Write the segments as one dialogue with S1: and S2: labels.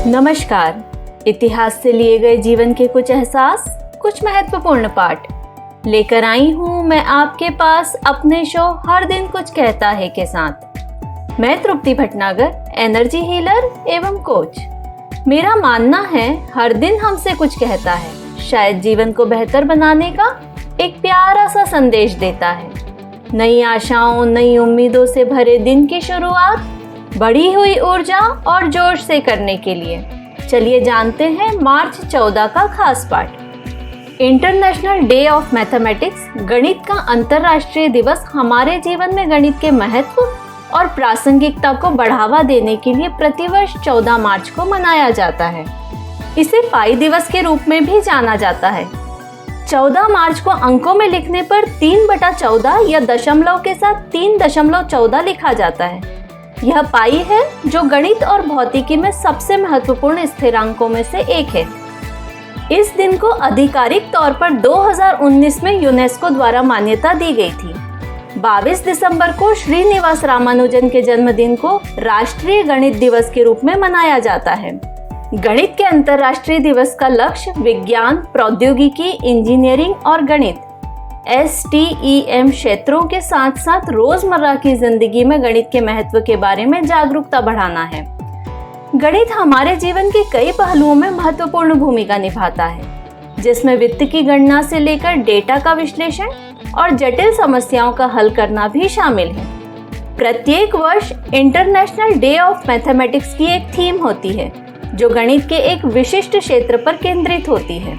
S1: नमस्कार। इतिहास से लिए गए जीवन के कुछ एहसास, कुछ महत्वपूर्ण पाठ लेकर आई हूँ मैं आपके पास अपने शो हर दिन कुछ कहता है के साथ। मैं तृप्ति भटनागर, एनर्जी हीलर एवं कोच। मेरा मानना है हर दिन हमसे कुछ कहता है, शायद जीवन को बेहतर बनाने का एक प्यारा सा संदेश देता है। नई आशाओं, नई उम्मीदों से भरे दिन की शुरुआत बढ़ी हुई ऊर्जा और जोश से करने के लिए चलिए जानते हैं मार्च 14 का खास पाठ। इंटरनेशनल डे ऑफ मैथमेटिक्स, गणित का अंतर्राष्ट्रीय दिवस, हमारे जीवन में गणित के महत्व और प्रासंगिकता को बढ़ावा देने के लिए प्रतिवर्ष 14 मार्च को मनाया जाता है। इसे पाई दिवस के रूप में भी जाना जाता है। 14 मार्च को अंकों में लिखने पर 3/14 या दशमलव के साथ 3.14 लिखा जाता है। यह पाई है जो गणित और भौतिकी में सबसे महत्वपूर्ण स्थिरांकों में से एक है। इस दिन को आधिकारिक तौर पर 2019 में यूनेस्को द्वारा मान्यता दी गई थी। 22 दिसंबर को श्रीनिवास रामानुजन के जन्मदिन को राष्ट्रीय गणित दिवस के रूप में मनाया जाता है। गणित के अंतर्राष्ट्रीय दिवस का लक्ष्य विज्ञान, प्रौद्योगिकी, इंजीनियरिंग और गणित STEM क्षेत्रों के साथ साथ रोजमर्रा की जिंदगी में गणित के महत्व के बारे में जागरूकता बढ़ाना है। गणित हमारे जीवन के कई पहलुओं में महत्वपूर्ण भूमिका निभाता है, जिसमें वित्त की गणना से लेकर डेटा का विश्लेषण और जटिल समस्याओं का हल करना भी शामिल है। प्रत्येक वर्ष इंटरनेशनल डे ऑफ मैथमेटिक्स की एक थीम होती है जो गणित के एक विशिष्ट क्षेत्र पर केंद्रित होती है।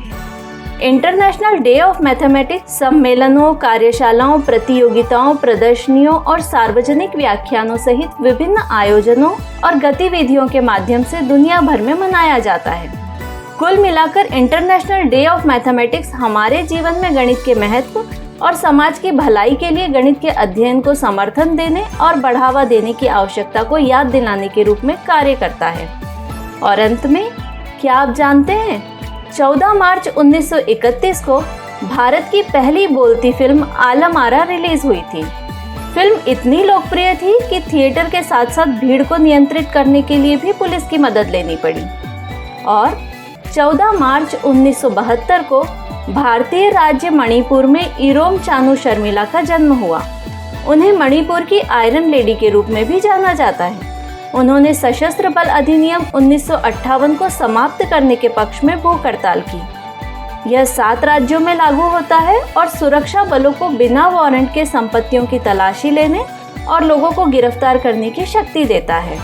S1: इंटरनेशनल डे ऑफ मैथमेटिक्स सम्मेलनों, कार्यशालाओं, प्रतियोगिताओं, प्रदर्शनियों और सार्वजनिक व्याख्यानों सहित विभिन्न आयोजनों और गतिविधियों के माध्यम से दुनिया भर में मनाया जाता है। कुल मिलाकर इंटरनेशनल डे ऑफ मैथमेटिक्स हमारे जीवन में गणित के महत्व और समाज की भलाई के लिए गणित के अध्ययन को समर्थन देने और बढ़ावा देने की आवश्यकता को याद दिलाने के रूप में कार्य करता है। और अंत में, क्या आप जानते हैं 14 मार्च 1931 को भारत की पहली बोलती फिल्म आलम आरा रिलीज हुई थी। फिल्म इतनी लोकप्रिय थी कि थिएटर के साथ साथ भीड़ को नियंत्रित करने के लिए भी पुलिस की मदद लेनी पड़ी। और 14 मार्च 1972 को भारतीय राज्य मणिपुर में इरोम चानू शर्मिला का जन्म हुआ। उन्हें मणिपुर की आयरन लेडी के रूप में भी जाना जाता है। उन्होंने सशस्त्र बल अधिनियम 1958 को समाप्त करने के पक्ष में भूख हड़ताल की। यह 7 राज्यों में लागू होता है और सुरक्षा बलों को बिना वारंट के संपत्तियों की तलाशी लेने और लोगों को गिरफ्तार करने की शक्ति देता है।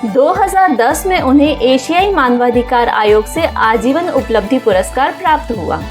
S1: 2010 में उन्हें एशियाई मानवाधिकार आयोग से आजीवन उपलब्धि पुरस्कार प्राप्त हुआ।